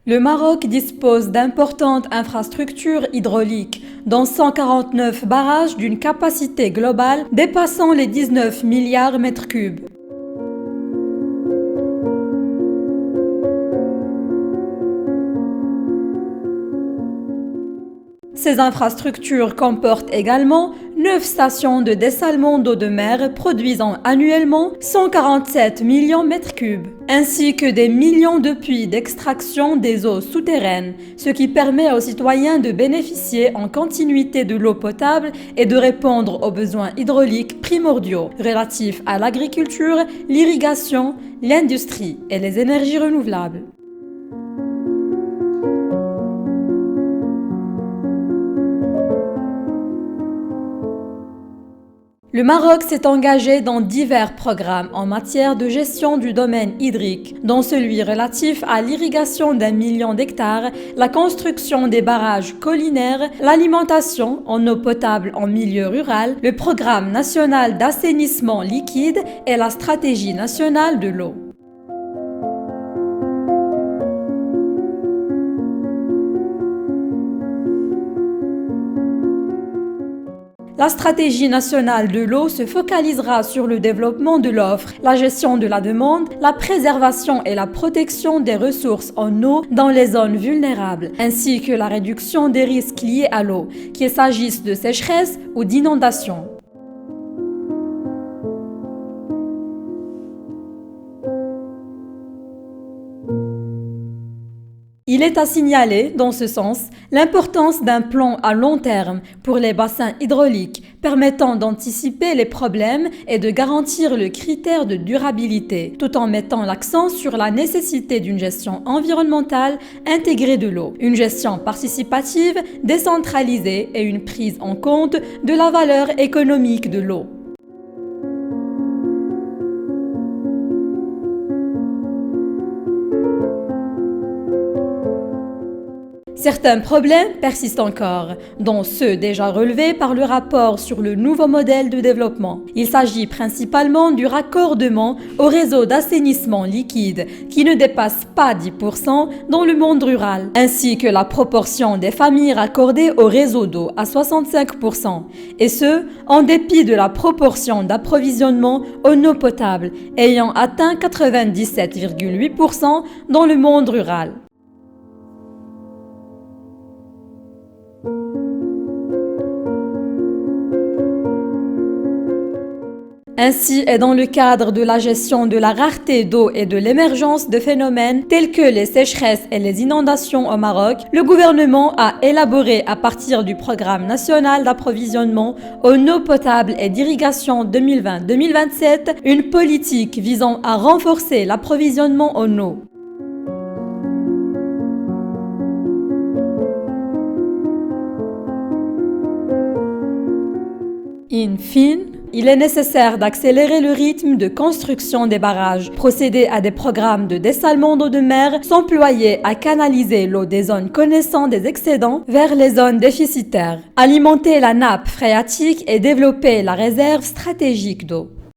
Le Maroc dispose d'importantes infrastructures hydrauliques, dont 149 barrages d'une capacité globale dépassant les 19 milliards mètres cubes. Ces infrastructures comportent également 9 stations de dessalement d'eau de mer produisant annuellement 147 millions de mètres cubes, ainsi que des millions de puits d'extraction des eaux souterraines, ce qui permet aux citoyens de bénéficier en continuité de l'eau potable et de répondre aux besoins hydrauliques primordiaux relatifs à l'agriculture, l'irrigation, l'industrie et les énergies renouvelables. Le Maroc s'est engagé dans divers programmes en matière de gestion du domaine hydrique, dont celui relatif à l'irrigation d'1 million d'hectares, la construction des barrages collinaires, l'alimentation en eau potable en milieu rural, le programme national d'assainissement liquide et la stratégie nationale de l'eau. La stratégie nationale de l'eau se focalisera sur le développement de l'offre, la gestion de la demande, la préservation et la protection des ressources en eau dans les zones vulnérables, ainsi que la réduction des risques liés à l'eau, qu'il s'agisse de sécheresse ou d'inondation. Il est à signaler, dans ce sens, l'importance d'un plan à long terme pour les bassins hydrauliques, permettant d'anticiper les problèmes et de garantir le critère de durabilité, tout en mettant l'accent sur la nécessité d'une gestion environnementale intégrée de l'eau, une gestion participative, décentralisée et une prise en compte de la valeur économique de l'eau. Certains problèmes persistent encore, dont ceux déjà relevés par le rapport sur le nouveau modèle de développement. Il s'agit principalement du raccordement au réseau d'assainissement liquide, qui ne dépasse pas 10% dans le monde rural, ainsi que la proportion des familles raccordées au réseau d'eau à 65%, et ce, en dépit de la proportion d'approvisionnement en eau potable, ayant atteint 97,8% dans le monde rural. Ainsi, et dans le cadre de la gestion de la rareté d'eau et de l'émergence de phénomènes tels que les sécheresses et les inondations au Maroc, le gouvernement a élaboré à partir du Programme national d'approvisionnement en eau potable et d'irrigation 2020-2027 une politique visant à renforcer l'approvisionnement en eau. In fine, il est nécessaire d'accélérer le rythme de construction des barrages, procéder à des programmes de dessalement d'eau de mer, s'employer à canaliser l'eau des zones connaissant des excédents vers les zones déficitaires, alimenter la nappe phréatique et développer la réserve stratégique d'eau.